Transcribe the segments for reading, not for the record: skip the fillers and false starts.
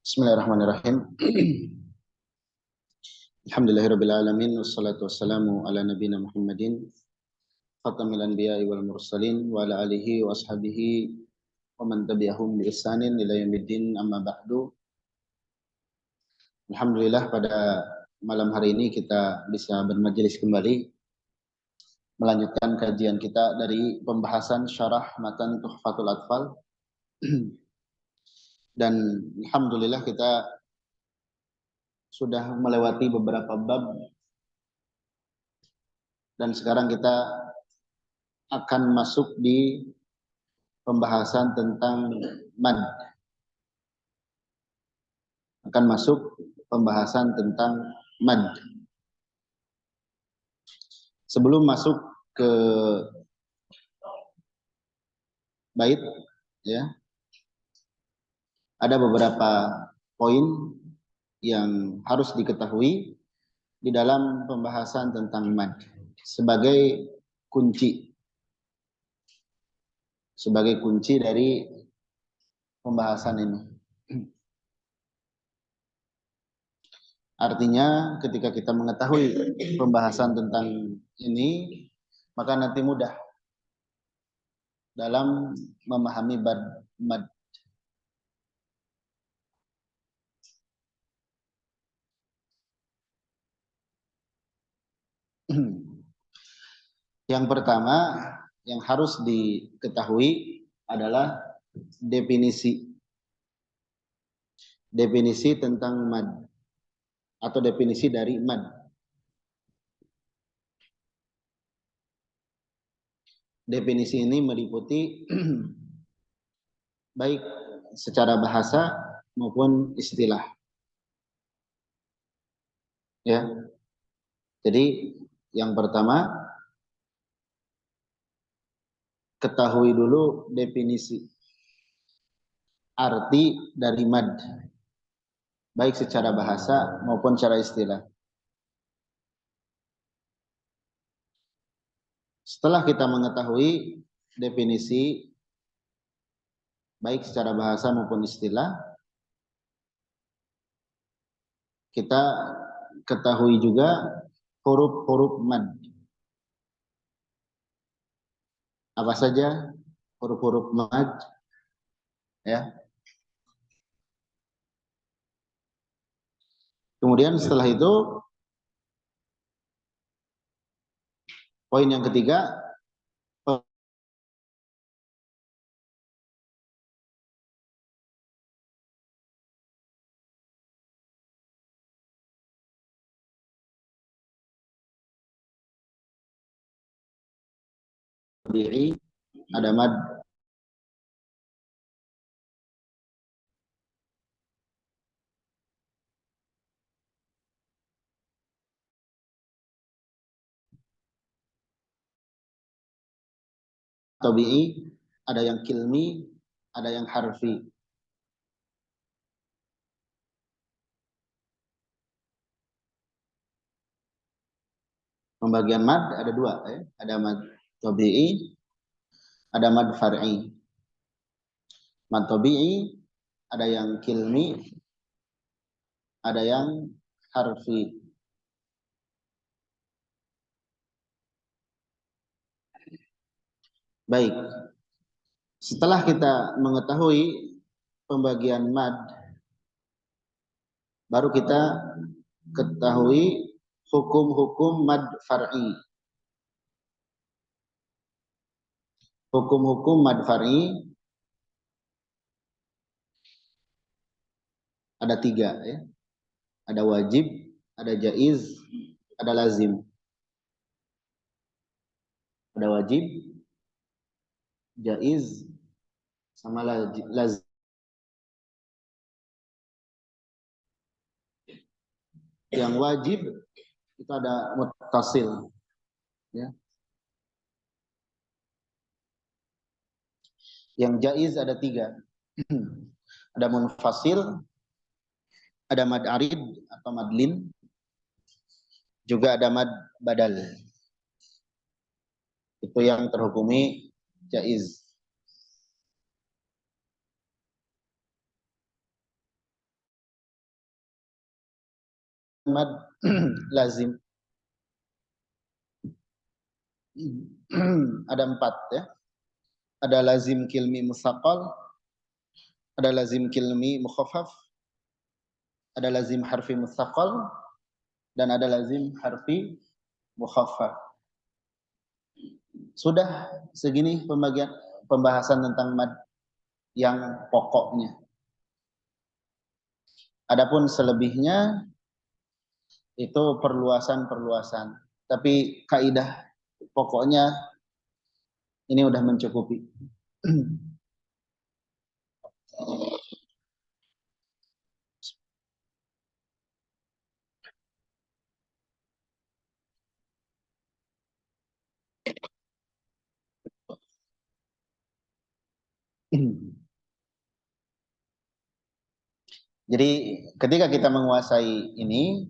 Bismillahirrahmanirrahim. Alhamdulillahirabbil alamin wassalatu wassalamu ala nabiyina Muhammadin khatamil anbiya'i wal mursalin wa ala alihi wa ashabihi wa man tabi'ahum bi ihsanin ila yaumiddin, amma ba'du. Alhamdulillah pada malam hari ini kita bisa bermajelis kembali melanjutkan kajian kita dari pembahasan syarah matan Tuhfatul Atfal. Dan alhamdulillah kita sudah melewati beberapa bab dan sekarang kita akan masuk di pembahasan tentang mad. Akan masuk pembahasan tentang mad. Sebelum masuk ke bait, ya, ada beberapa poin yang harus diketahui di dalam pembahasan tentang mad sebagai kunci dari pembahasan ini. Artinya ketika kita mengetahui pembahasan tentang ini, maka nanti mudah dalam memahami mad. Yang pertama yang harus diketahui adalah definisi tentang mad atau definisi dari mad. Definisi ini meliputi baik secara bahasa maupun istilah. Ya. Jadi yang pertama, ketahui dulu definisi arti dari mad baik secara bahasa maupun secara istilah. Setelah kita mengetahui definisi baik secara bahasa maupun istilah, kita ketahui juga huruf-huruf mad. Apa saja huruf-huruf mad? Ya. Kemudian setelah itu, poin yang ketiga, ada mad tabi'i, ada yang kilmi, ada yang harfi. Pembagian mad ada dua, ya. Ada mad tabi'i, ada mad far'i. Mad tabi'i ada yang kilmi, ada yang harfi. Baik. Setelah kita mengetahui pembagian mad, baru kita ketahui hukum-hukum mad far'i. Hukum-hukum mad far'i ada tiga, ya. Ada wajib, ada jaiz, ada lazim. Ada wajib, jaiz, sama lazim. Yang wajib itu ada muttasil. ya. Yang jaiz ada 3. Ada munfasil, ada mad arid atau madlin, juga ada mad badal. Itu yang terhukumi jaiz. Mad lazim. Ada 4 ya. Ada lazim kilmi musaqqal, ada lazim kilmi mukhaffaf, ada lazim harfi musaqqal, dan ada lazim harfi mukhaffaf. Sudah segini pembahasan tentang mad yang pokoknya. Adapun selebihnya itu perluasan-perluasan. Tapi kaidah pokoknya ini udah mencukupi. Jadi ketika kita menguasai ini,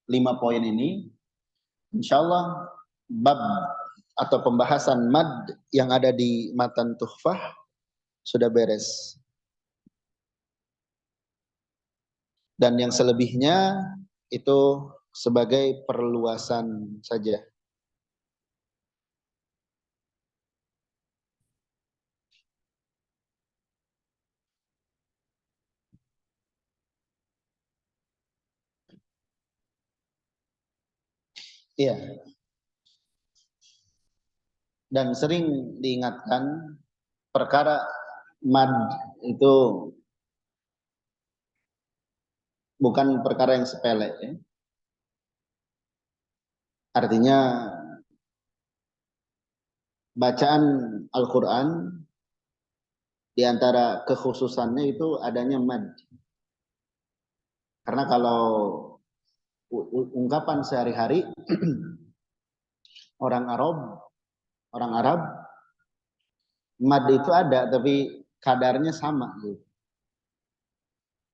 5 poin ini, insya Allah bab atau pembahasan mad yang ada di matan tuhfah sudah beres. Dan yang selebihnya itu sebagai perluasan saja. Iya. Dan sering diingatkan perkara mad itu bukan perkara yang sepele ya. Artinya bacaan Al-Quran di antara kekhususannya itu adanya mad. Karena kalau ungkapan sehari-hari orang Arab mad itu ada tapi kadarnya sama gitu.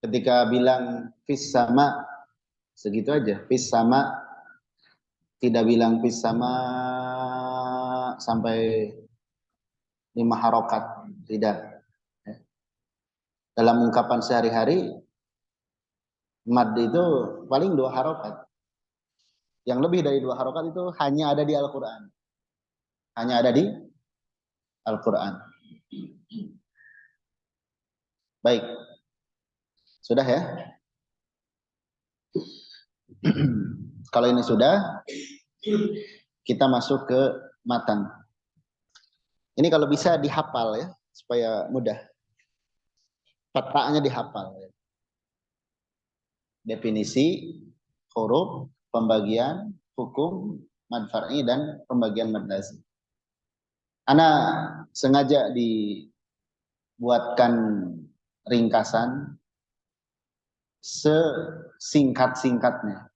Ketika bilang fis sama segitu aja, fis sama, tidak bilang fis sama sampai 5 harokat, tidak. Dalam ungkapan sehari-hari mad itu paling 2 harokat. Yang lebih dari 2 harokat itu hanya ada di Al-Quran. Hanya ada di Al-Quran. Baik. Sudah ya? Kalau ini sudah, kita masuk ke matan. Ini kalau bisa dihafal ya, supaya mudah. Petaknya dihafal. Ya. Definisi, huruf, pembagian, hukum, mad far'i, dan pembagian mad lazim. Ana sengaja dibuatkan ringkasan sesingkat-singkatnya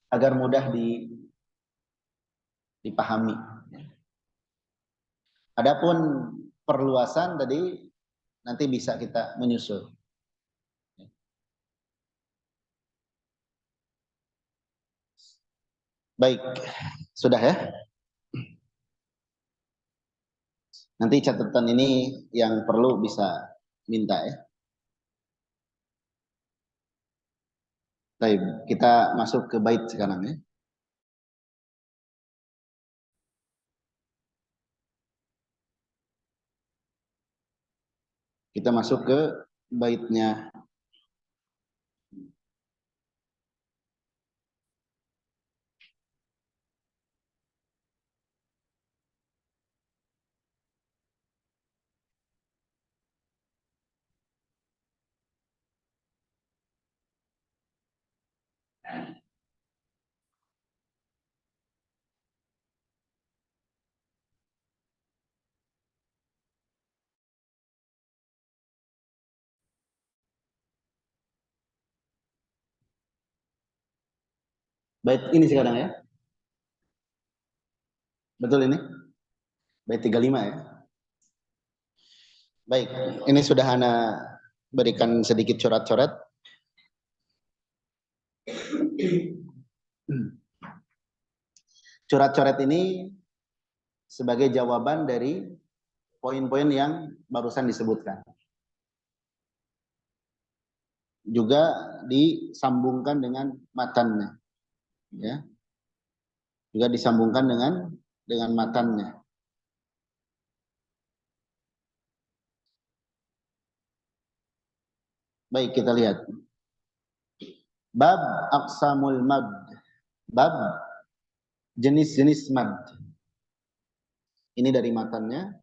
agar mudah dipahami. Adapun perluasan tadi nanti bisa kita menyusul. Baik, sudah ya. Nanti catatan ini yang perlu bisa minta ya. Baik, kita masuk ke bait sekarang ya. Kita masuk ke baitnya. Bait ini sekarang ya. Betul ini? Bait 35 ya. Baik, ini sudah Ana berikan sedikit coret-coret. Coret-coret ini sebagai jawaban dari poin-poin yang barusan disebutkan. Juga disambungkan dengan matannya, ya. Juga disambungkan dengan matannya. Baik, kita lihat. Bab aqsamul mad. Bab jenis-jenis mad. Ini dari matannya.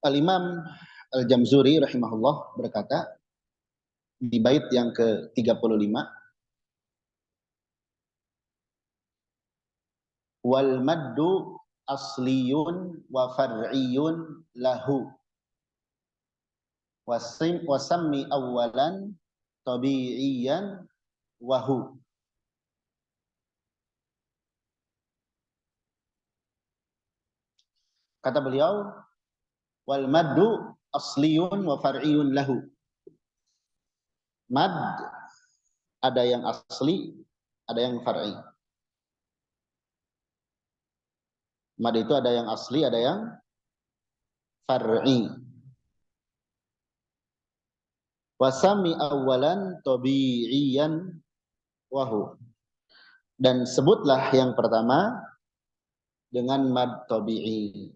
Al-Imam Al-Jamzuri rahimahullah berkata di bait yang ke-35, wal maddu asliyun wa far'iyun lahu wasammi awalan tabi'iyan wahu. Kata beliau, wal maddu asliyun wa far'iyun lahu. Mad ada yang asli, ada yang far'i. Mad itu ada yang asli, ada yang far'i. Wasami awalan tabi'iyan wahu. Dan sebutlah yang pertama dengan mad tabi'i.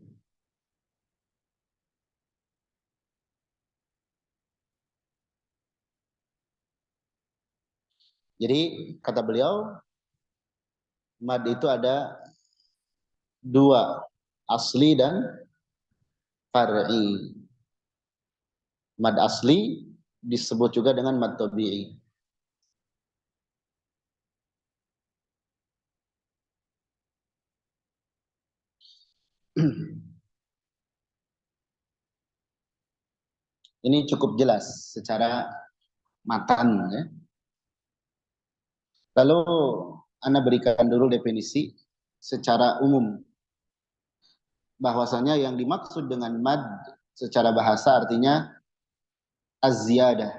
Jadi kata beliau, mad itu ada dua, asli dan far'i. Mad asli disebut juga dengan mad tabi'i. Ini cukup jelas secara matan ya. Lalu Anda berikan dulu definisi secara umum. Bahwasanya yang dimaksud dengan mad secara bahasa artinya az-ziyadah,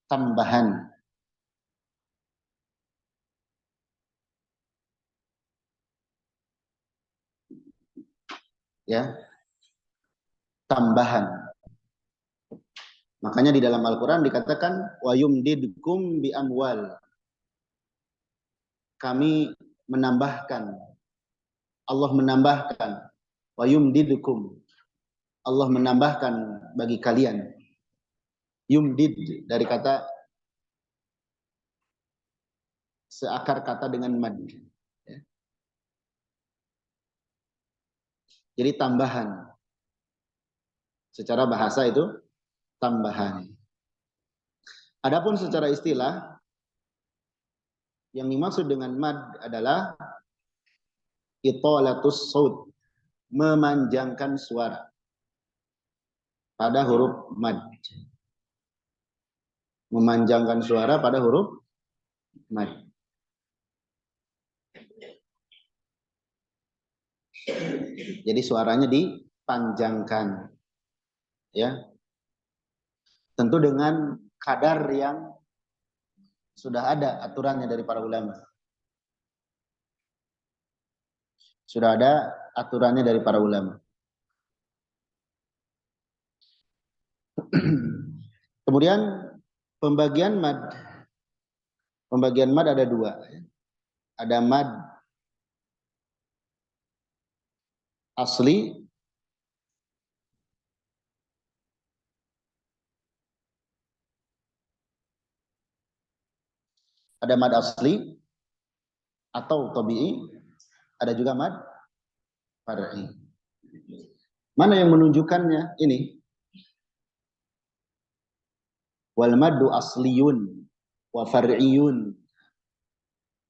tambahan. Ya, tambahan. Makanya di dalam Al-Quran dikatakan wa yumdidkum bi amwal. Kami menambahkan, Allah menambahkan, wa yumdidkum. Allah menambahkan bagi kalian. Yumdid dari kata seakar kata dengan mad. Ya. Jadi tambahan. Secara bahasa itu tambahan. Adapun secara istilah, yang dimaksud dengan mad adalah itolatus saut, memanjangkan suara pada huruf mad. Memanjangkan suara pada huruf mad. Jadi suaranya dipanjangkan. Ya. Tentu dengan kadar yang sudah ada aturannya dari para ulama. Sudah ada aturannya dari para ulama. Kemudian pembagian mad ada dua. Ada mad asli, ada mad asli atau tabi'i, ada juga mad far'i. Mana yang menunjukkannya? Ini. Wal maddu asliyun wa far'iyun.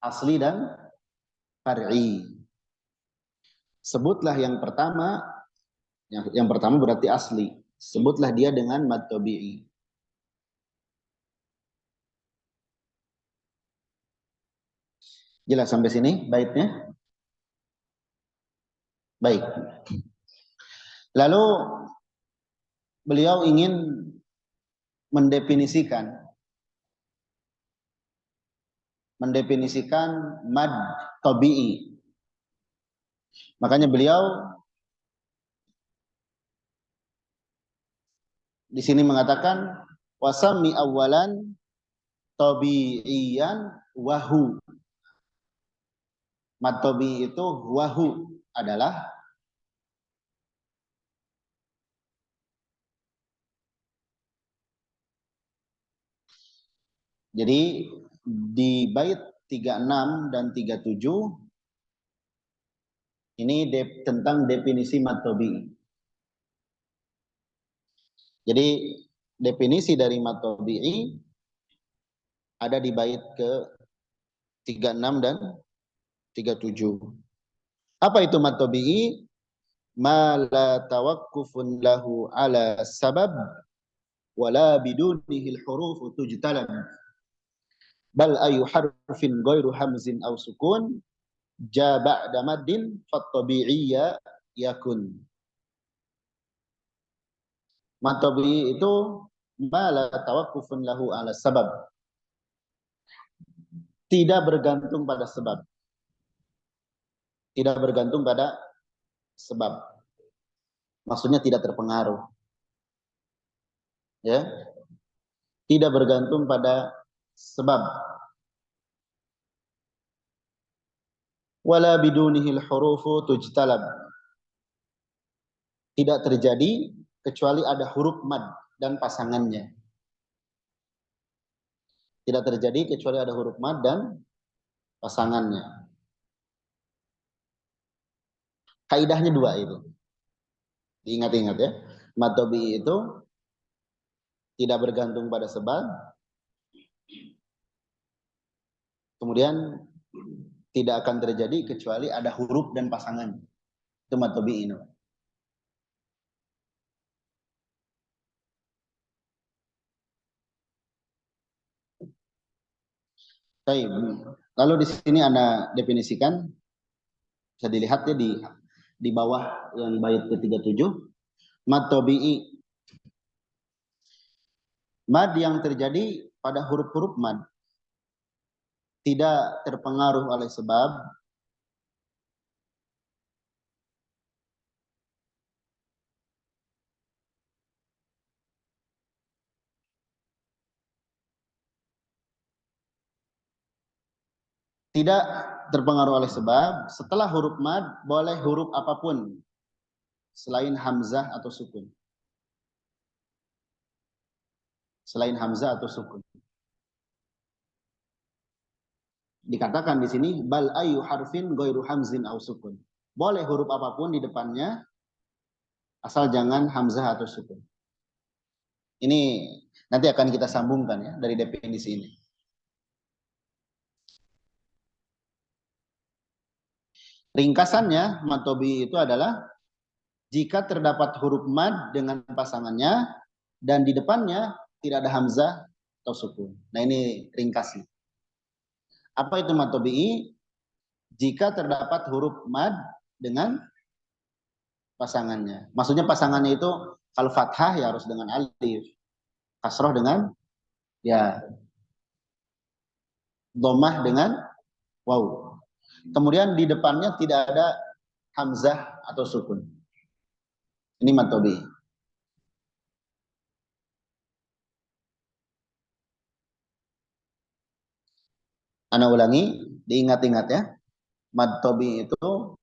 Asli dan far'i. Sebutlah yang pertama, yang pertama berarti asli. Sebutlah dia dengan mad tabi'i. Jelas sampai sini baitnya? Baik. Lalu beliau ingin mendefinisikan mad tabi'i. Makanya beliau di sini mengatakan wasami awalan tabi'iyan wahu. Mad tabi'i itu wahu adalah jadi di bait 36 dan 37 ini tentang definisi mad tabi'i. Jadi definisi dari mad tabi'i ada di bait ke 36 dan 37. Apa itu mad tabi'i? Ma la tawaqqufun lahu ala sabab wala bidunihi al-huruf tujtalab. Bal ayu harfin ghairu hamzin aw sukun ja ba'da maddin fat tabi'iyya yakun. Mad tabi'i itu ma la tawaqqufun lahu ala sabab. Tidak bergantung pada sebab. Tidak bergantung pada sebab. Maksudnya tidak terpengaruh. Ya. Tidak bergantung pada sebab. Wala bidunihil hurufu tujtalab. Tidak terjadi kecuali ada huruf mad dan pasangannya. Tidak terjadi kecuali ada huruf mad dan pasangannya. Kaidahnya dua itu. Diingat-ingat ya. Mad tabi'i itu tidak bergantung pada sebab. Kemudian tidak akan terjadi kecuali ada huruf dan pasangannya. Itu mad tabi'i. Baik. Lalu di sini Anda definisikan, bisa dilihat ya di bawah yang bait ke-37, mad tabi'i. Mad yang terjadi pada huruf-huruf mad tidak terpengaruh oleh sebab, tidak terpengaruh oleh sebab. Setelah huruf mad boleh huruf apapun selain hamzah atau sukun. Selain hamzah atau sukun. Dikatakan di sini bal ayu harfin ghairu hamzin aw sukun. Boleh huruf apapun di depannya asal jangan hamzah atau sukun. Ini nanti akan kita sambungkan ya dari definisi ini. Ringkasannya mad tabi'i itu adalah jika terdapat huruf mad dengan pasangannya dan di depannya tidak ada hamzah atau sukun. Nah ini ringkasnya. Apa itu mad tabi'i? Jika terdapat huruf mad dengan pasangannya. Maksudnya pasangannya itu kalau fathah ya harus dengan alif. Kasroh dengan ya dhammah dengan waw. Kemudian di depannya tidak ada hamzah atau sukun. Ini mad tabi'i. Ana ulangi, diingat-ingat ya. Mad tabi'i itu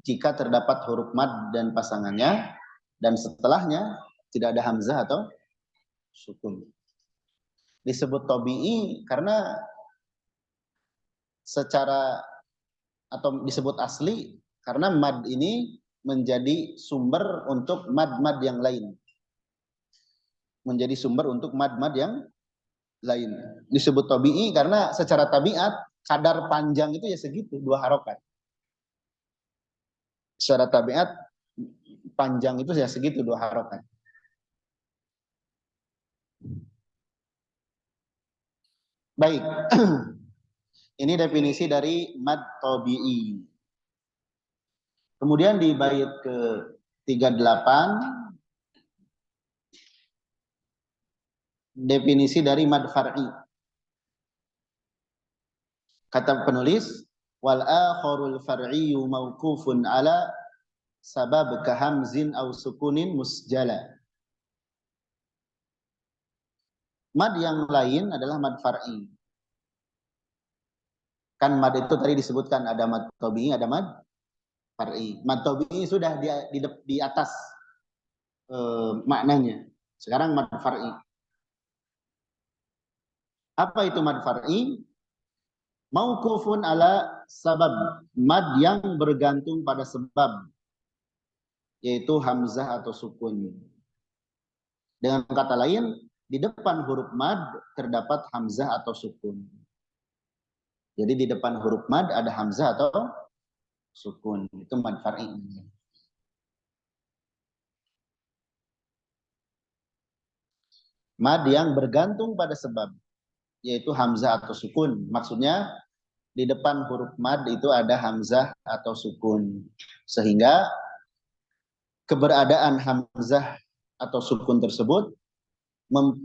jika terdapat huruf mad dan pasangannya dan setelahnya tidak ada hamzah atau sukun. Disebut tabi'i karena secara atau disebut asli karena mad ini menjadi sumber untuk mad-mad yang lain. Menjadi sumber untuk mad-mad yang lain. Disebut tabi'i karena secara tabiat kadar panjang itu ya segitu, 2 harokat. Secara tabiat panjang itu ya segitu, 2 harokat. Baik. Ini definisi dari mad tabi'i. Kemudian di bait ke-38 definisi dari mad far'i. Kata penulis, wal akharul far'iyyu mauqufun ala sabab kahamzin aw sukunin musjala. Mad yang lain adalah mad far'i. Kan mad itu tadi disebutkan ada mad tabi'i, ada mad far'i. Mad tabi'i sudah di atas maknanya. Sekarang mad far'i. Apa itu mad far'i? Mauqufun ala sabab. Mad yang bergantung pada sebab, yaitu hamzah atau sukun. Dengan kata lain, di depan huruf mad terdapat hamzah atau sukun. Jadi di depan huruf mad ada hamzah atau sukun. Itu mad far'i. Mad yang bergantung pada sebab, yaitu hamzah atau sukun. Maksudnya di depan huruf mad itu ada hamzah atau sukun. Sehingga keberadaan hamzah atau sukun tersebut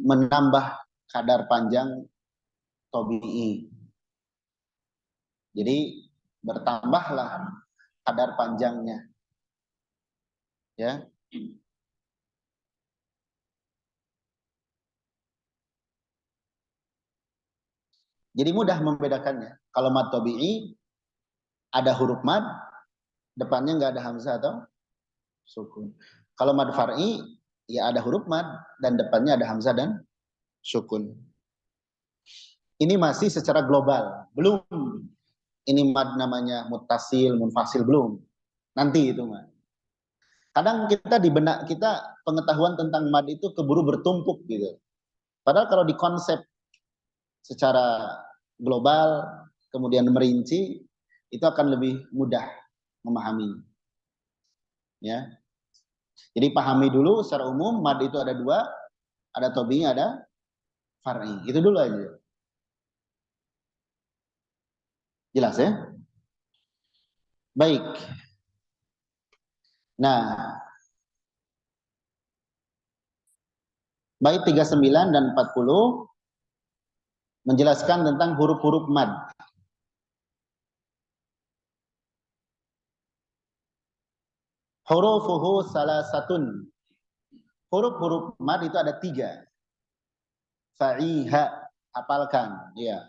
menambah kadar panjang tabi'i. Jadi bertambahlah kadar panjangnya. Ya. Jadi mudah membedakannya. Kalau mad tabi'i ada huruf mad, depannya nggak ada hamzah atau sukun. Kalau mad far'i ya ada huruf mad dan depannya ada hamzah dan sukun. Ini masih secara global, belum ini mad namanya muttasil, munfasil, belum. Nanti itu mah. Kadang kita di benak kita pengetahuan tentang mad itu keburu bertumpuk gitu. Padahal kalau di konsep secara global kemudian merinci itu akan lebih mudah memahami. Ya. Jadi pahami dulu secara umum mad itu ada dua, ada tabi'i, ada far'i. Itu dulu aja. Jelas ya? Baik. Nah, bait 39 dan 40 menjelaskan tentang huruf-huruf mad. Hurufuhu salasatun. Huruf-huruf mad itu ada 3. Fa'iha, hafalkan. Ya.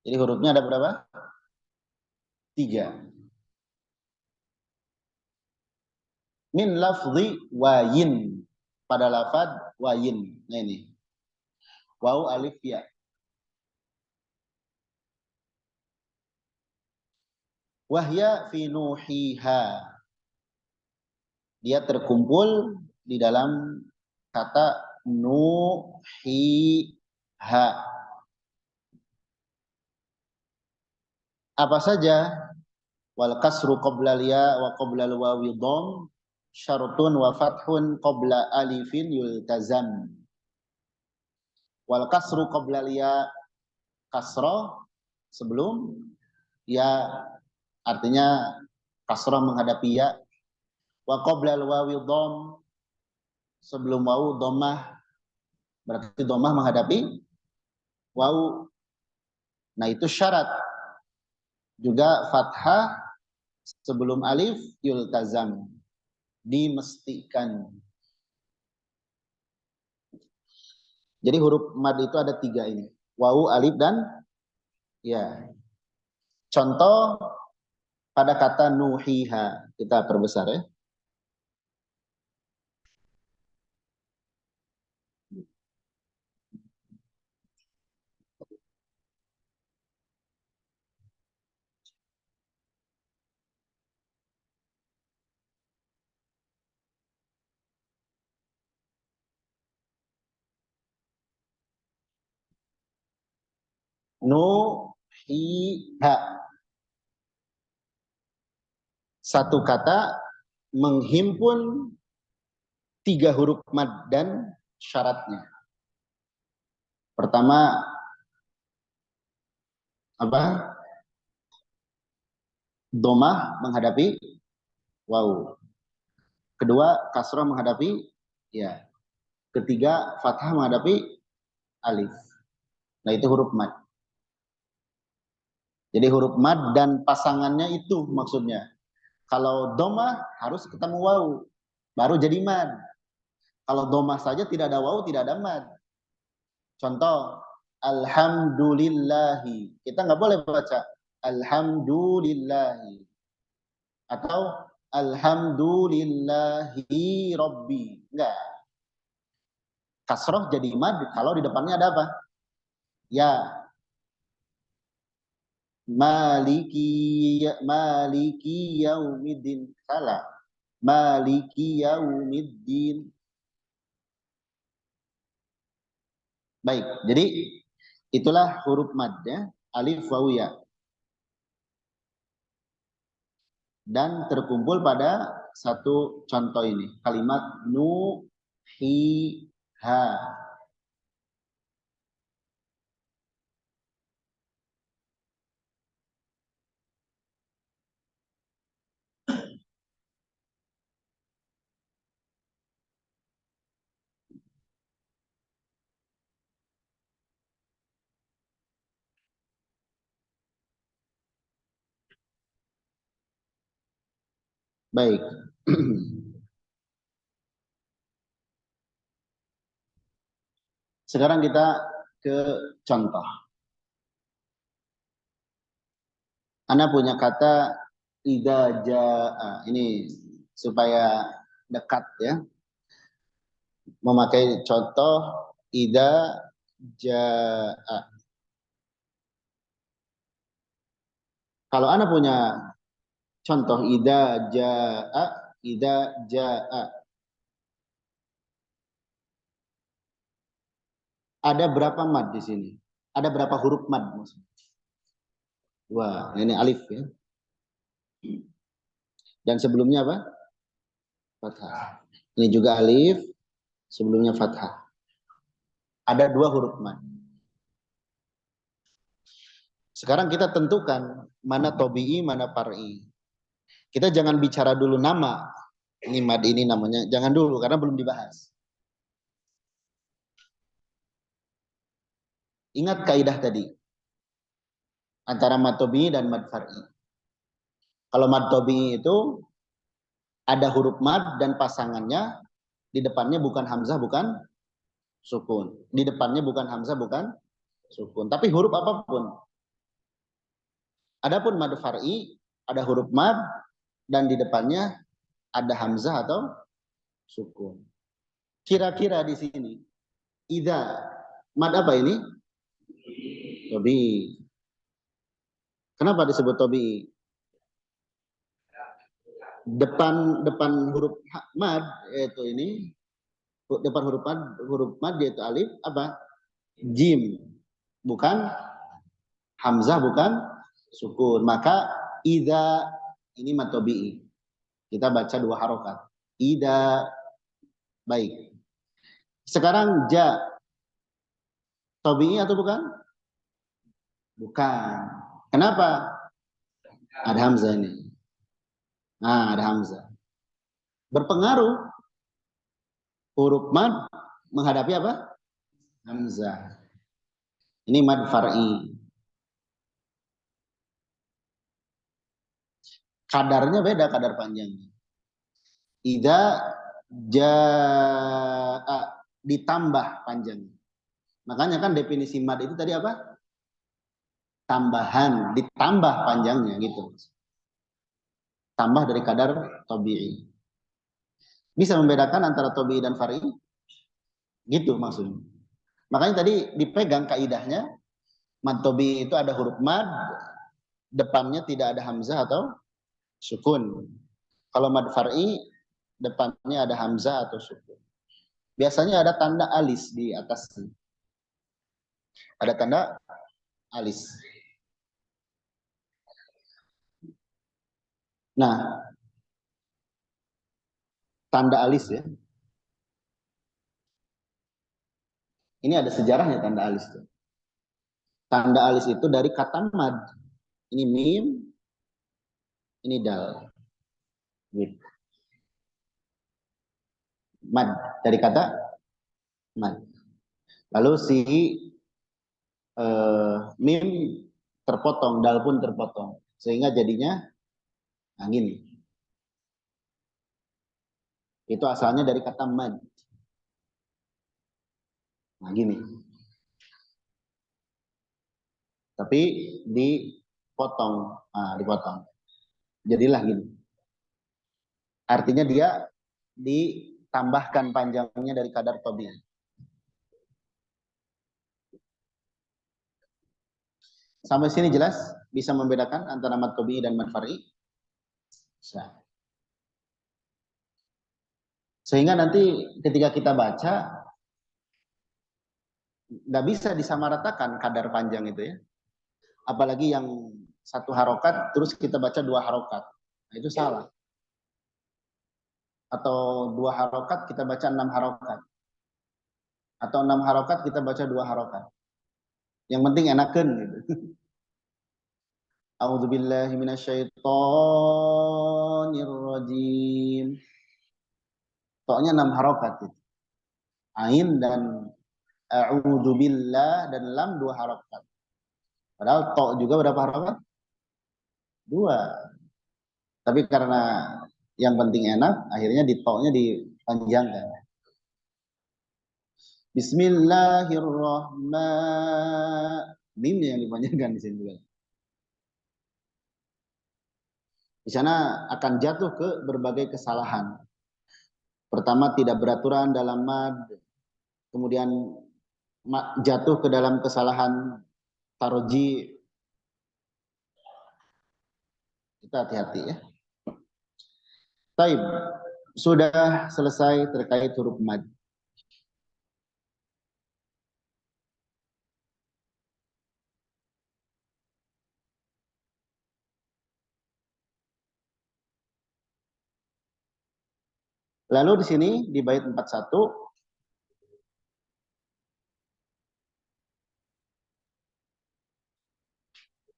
Jadi hurufnya ada berapa? 3. Min lafzi wayin. Pada lafad wayin. Nah ini. Waw alif ya. Wahya fi nuhiha. Dia terkumpul di dalam kata nuhiha. Apa saja? Wal kasru qabla liya wa qabla al-wawi dham syartun wa fathun qabla alifin yultazam. Wal kasru qabla liya, kasroh sebelum ya, artinya kasroh menghadapi ya. Wa qabla al-wawi dham, sebelum wawu dhammah, berarti dhammah menghadapi wawu. Nah itu syarat. Juga fathah sebelum alif yultazam, dimestikan. Jadi huruf mad itu ada 3 ini. Wawu, alif, dan ya. Contoh pada kata nuhiha. Kita perbesar ya. Nuhiha. Satu kata menghimpun 3 huruf mad dan syaratnya. Pertama apa? Domah menghadapi waw. Kedua kasrah menghadapi ya. Ketiga fathah menghadapi alif. Nah itu huruf mad. Jadi huruf mad dan pasangannya itu maksudnya. Kalau domah harus ketemu waw, baru jadi mad. Kalau domah saja tidak ada waw, tidak ada mad. Contoh, alhamdulillahi. Kita nggak boleh baca alhamdulillahi atau alhamdulillahi robbi. Enggak. Kasroh jadi mad kalau di depannya ada apa? Ya. Maliki yaumiddin. Salah. Maliki yaumiddin. Baik, jadi itulah huruf mad ya, alif waw ya. Dan terkumpul pada satu contoh ini, kalimat nuhiha. Baik. Sekarang kita ke contoh. Ana punya kata idza jaa. Ini supaya dekat ya. Memakai contoh idza jaa. Kalau Ana punya contoh idza jaa. Ada berapa mad di sini? Ada berapa huruf mad maksudnya? Wah, ini alif ya. Dan sebelumnya apa? Fathah. Ini juga alif, sebelumnya fathah. Ada dua huruf mad. Sekarang kita tentukan mana tobi'i, mana far'i. Kita jangan bicara dulu nama. Ini mad ini namanya. Jangan dulu karena belum dibahas. Ingat kaidah tadi. Antara mad tobi'i dan mad far'i. Kalau mad tobi'i itu ada huruf mad dan pasangannya di depannya bukan hamzah, bukan sukun. Di depannya bukan hamzah, bukan sukun. Tapi huruf apapun. Adapun mad far'i ada huruf mad dan di depannya ada hamzah atau sukun. Kira-kira di sini idza mad apa ini? Tobi. Kenapa disebut tobi? Depan huruf mad yaitu ini, depan huruf mad yaitu alif apa? Jim. Bukan hamzah, bukan sukun. Maka idza ini mad tobi. Kita baca dua harokat. Idza. Baik. Sekarang ja. Tobi atau bukan? Bukan. Kenapa? Ada hamzah ini. Nah, ada hamzah. Berpengaruh huruf mad menghadapi apa? Hamzah. Ini mad far'i. Kadarnya beda, kadar panjangnya. Idza jaa ditambah panjangnya. Makanya kan definisi mad itu tadi apa? Tambahan, ditambah panjangnya gitu. Tambah dari kadar tabi'i. Bisa membedakan antara tabi'i dan far'i? Gitu maksudnya. Makanya tadi dipegang kaidahnya, mad tabi'i itu ada huruf mad, depannya tidak ada hamzah atau sukun. Kalau mad far'i, depannya ada hamzah atau sukun. Biasanya ada tanda alis di atasnya. Ada tanda alis. Nah, tanda alis ya. Ini ada sejarahnya tanda alis itu. Tanda alis itu dari kata mad. Ini mim, ini dal. Gitu. Mad dari kata mad. Lalu si mim terpotong, dal pun terpotong. Sehingga jadinya nah gini. Itu asalnya dari kata mad. Nah gini. Tapi dipotong. Nah, dipotong. Jadilah gini. Artinya dia ditambahkan panjangnya dari kadar tobi. Sampai sini jelas? Bisa membedakan antara mad tobi dan mad far'i? Sehingga nanti ketika kita baca, nggak bisa disamaratakan kadar panjang itu ya. Apalagi yang satu harokat, terus kita baca dua harokat. Nah, itu salah. Atau dua harokat, kita baca 6 harokat. Atau 6 harokat, kita baca 2 harokat. Yang penting enakan gitu. A'udzubillahi minasyaitonirrajim. Pokoknya 6 harokat gitu. Ain dan a'udzubillah dan lam 2 harokat. Padahal to juga berapa harokat? 2. Tapi karena yang penting enak, akhirnya di to-nya dipanjangkan. Bismillahirrahmanirrahim. Mim yang dipanjangkan di sini juga. Di sana akan jatuh ke berbagai kesalahan. Pertama, tidak beraturan dalam mad, kemudian jatuh ke dalam kesalahan taroji. Kita hati-hati ya. Taib, sudah selesai terkait huruf mad. Lalu di sini di bait 41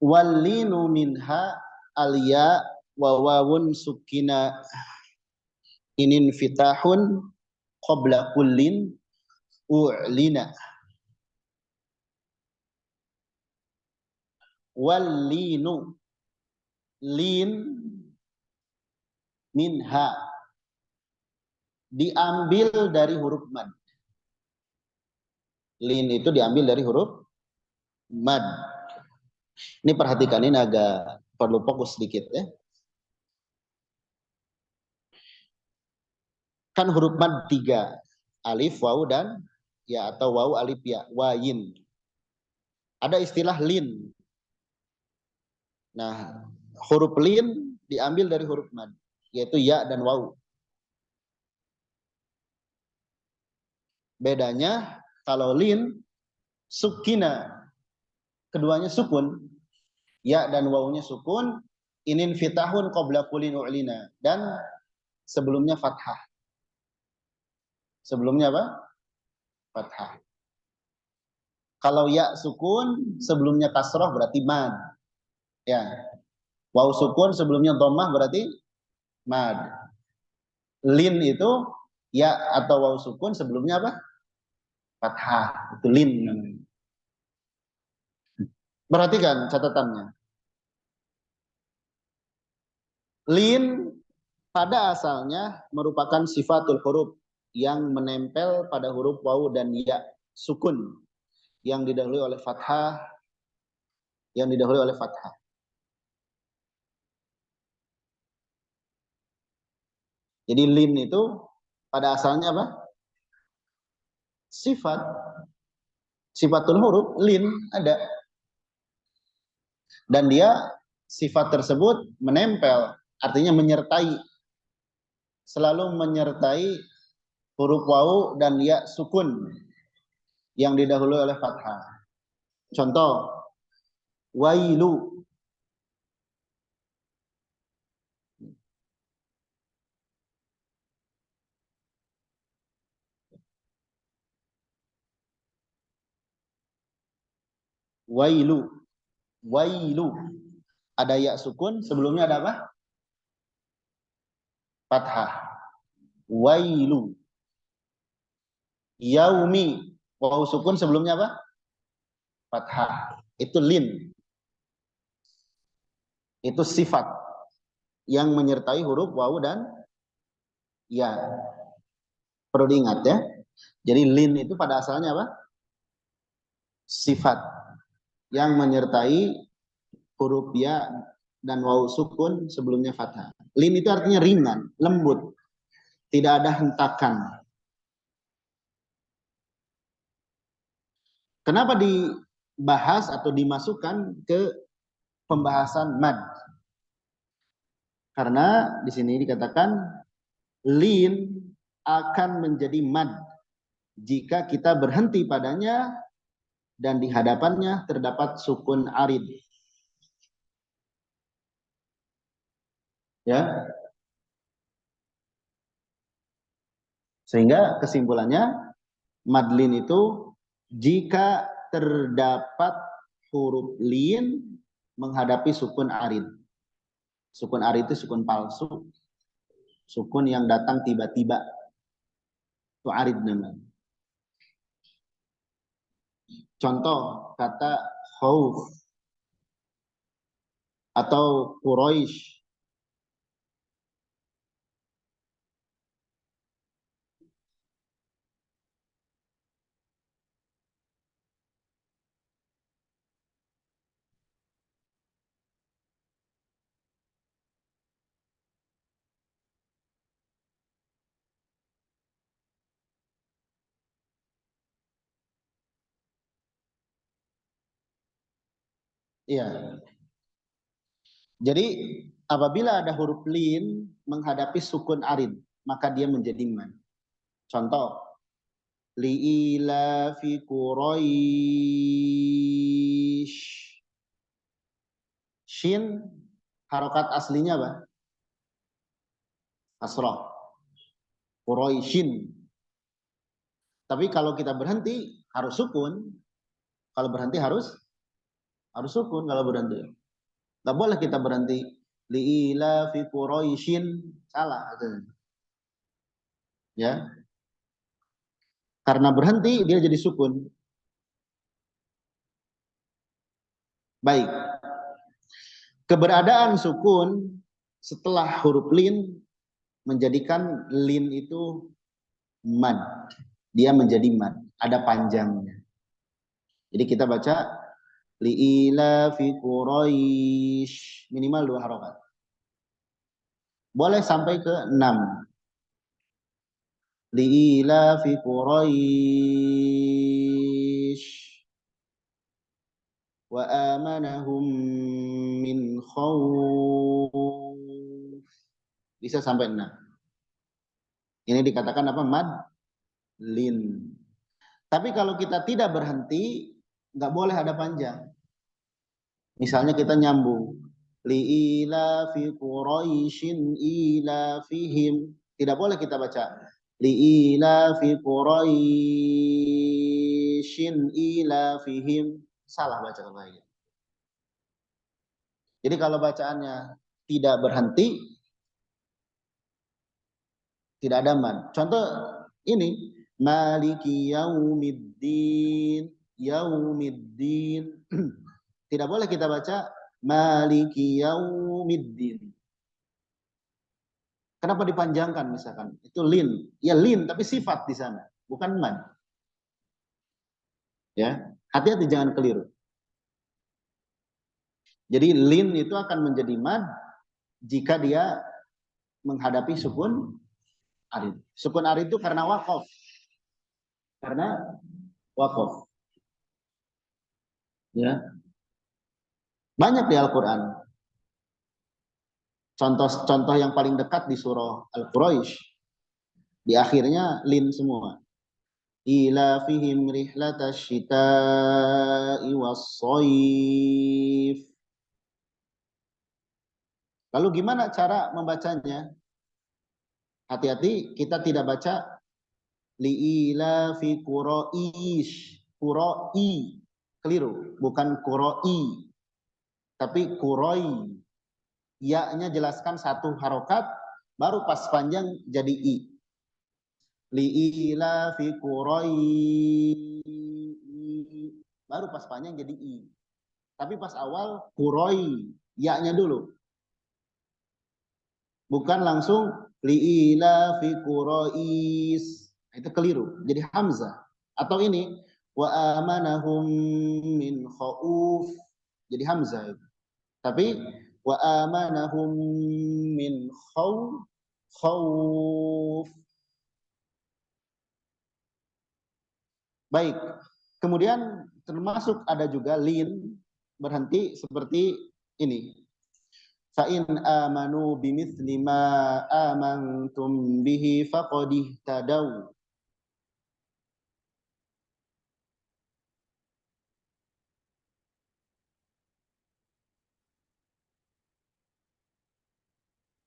walinu minha alya wa wawun sukina inin fitahun qabla kullin u'lina. Walinu lin minha diambil dari huruf mad. Lin itu diambil dari huruf mad. Ini perhatikan, ini agak perlu fokus sedikit ya. Kan huruf mad 3, alif, waw, dan ya, atau waw, alif, ya, wayin. Ada istilah lin. Nah, huruf lin diambil dari huruf mad, yaitu ya dan waw. Bedanya kalau lin sukina, keduanya sukun, ya dan wawnya sukun, inin fitahun qabla kulin u'lina, dan sebelumnya fathah. Sebelumnya apa? Fathah. Kalau ya sukun sebelumnya kasroh berarti mad. Ya. Waw sukun sebelumnya dhammah berarti mad. Lin itu ya atau waw sukun sebelumnya apa? Fathah. Itu lin namanya. Perhatikan catatannya. Lin pada asalnya merupakan sifatul huruf yang menempel pada huruf waw dan ya sukun yang didahului oleh fathah, Jadi lin itu pada asalnya apa? Sifat. Sifatul huruf lin ada. Dan dia sifat tersebut menempel, artinya menyertai, selalu menyertai huruf waw dan ya sukun yang didahului oleh fathah. Contoh, wailu. Wailu. Wailu. Ada ya sukun, sebelumnya ada apa? Fathah. Wailu. Yaumi. Waw sukun sebelumnya apa? Fathah. Itu lin. Itu sifat yang menyertai huruf waw dan ya. Perlu diingat ya. Jadi lin itu pada asalnya apa? Sifat yang menyertai huruf ya dan waw sukun sebelumnya fathah. Lin itu artinya ringan, lembut, tidak ada hentakan. Kenapa dibahas atau dimasukkan ke pembahasan mad? Karena di sini dikatakan lin akan menjadi mad jika kita berhenti padanya dan di hadapannya terdapat sukun arid. Ya. Sehingga kesimpulannya madlin itu jika terdapat huruf lin menghadapi sukun arid. Sukun arid itu sukun palsu. Sukun yang datang tiba-tiba. Itu arid namanya. Contoh kata khauf atau Quraisy. Iya. Jadi apabila ada huruf lin menghadapi sukun arid, maka dia menjadi man. Contoh, li'ila fi Quraisy. Shin harokat aslinya apa? Kasrah. Quraisyin. Tapi kalau kita berhenti harus sukun. Kalau berhenti harus sukun kalau berhenti. Gak boleh kita berhenti li'ila fi Quraisyin, salah. Ya. Karena berhenti dia jadi sukun. Baik. Keberadaan sukun setelah huruf lin menjadikan lin itu mad. Dia menjadi mad, ada panjangnya. Jadi kita baca li'ila fi Quraisy, minimal 2 harokat. Boleh sampai ke 6. Li'ila fi Quraisy wa amanahum min khawf. Bisa sampai 6. Ini dikatakan apa? Mad lin. Tapi kalau kita tidak berhenti, nggak boleh ada panjang. Misalnya kita nyambung li'ila fi Quraisyin ila fihim. Tidak boleh kita baca li'ila fi Quraisyin ila fihim. Salah baca kayaknya. Jadi kalau bacaannya tidak berhenti, tidak ada man. Contoh ini maliki yaumiddin, yaumiddin. Tidak boleh kita baca maliki yaumiddin. Kenapa dipanjangkan misalkan? Itu lin. Ya lin tapi sifat di sana, bukan man. Ya, hati-hati jangan keliru. Jadi lin itu akan menjadi mad jika dia menghadapi sukun arid. Sukun arid itu karena waqaf. Karena waqaf. Ya. Banyak di Al-Qur'an. Contoh-contoh yang paling dekat di surah Al-Quraisy. Di akhirnya lin semua. Ila fihim rihlatash syita'i was-shayf. Lalu gimana cara membacanya? Hati-hati kita tidak baca li'ila fi Quraish, Qurai. Keliru, bukan kuroi, tapi kuroi. Ya-nya jelaskan satu harokat, baru pas panjang jadi i. Li'ila fi kuroi, baru pas panjang jadi i. Tapi pas awal kuroi, ya-nya dulu. Bukan langsung li'ila fi kurois. Itu keliru, jadi hamzah. Atau ini wa amanahum min khauf, jadi hamzah itu. Tapi wa amanahum min khauf. Baik. Kemudian termasuk ada juga lin berhenti seperti ini. Fa in amanu bimithli ma amantum bihi faqad ihtadaw.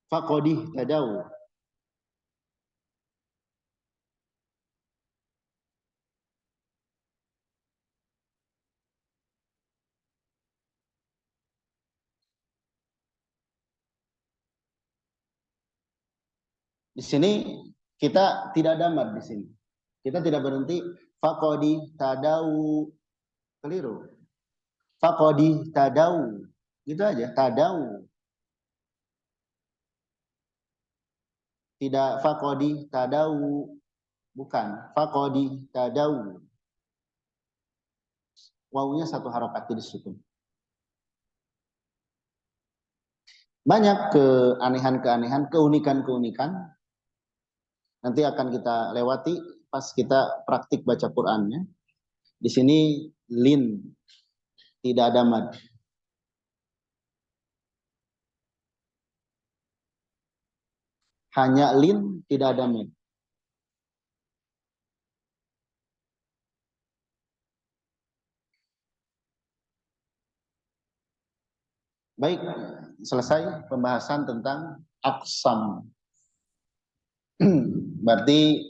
Faqad ihtadaw. Di sini kita tidak ada mad di sini. Kita tidak berhenti faqadi tadau. Keliru. Faqadi tadau. Gitu aja, tadau. Tidak faqadi tadau. Bukan, faqadi tadau. Wawunya satu harokat jadi sukun. Banyak keanehan-keanehan, keunikan-keunikan. Nanti akan kita lewati pas kita praktik baca Qur'annya. Di sini lin, tidak ada mad. Hanya lin, tidak ada mad. Baik, selesai pembahasan tentang aqsam. Berarti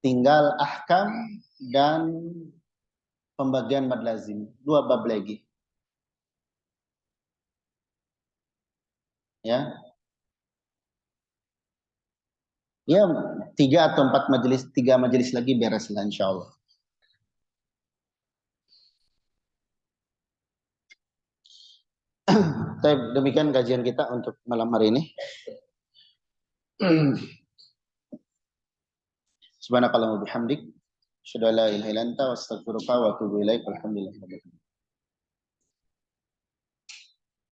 tinggal ahkam dan pembagian mad lazim. 2 bab lagi. Ya. Ya, 3 atau 4 majelis, 3 majelis lagi beres lah insyaallah. Demikian kajian kita untuk malam hari ini. Subhanakallahumma bihamdik, asyhadu an la ilaha illa anta, astaghfiruka wa atubu ilaik. Alhamdulillah.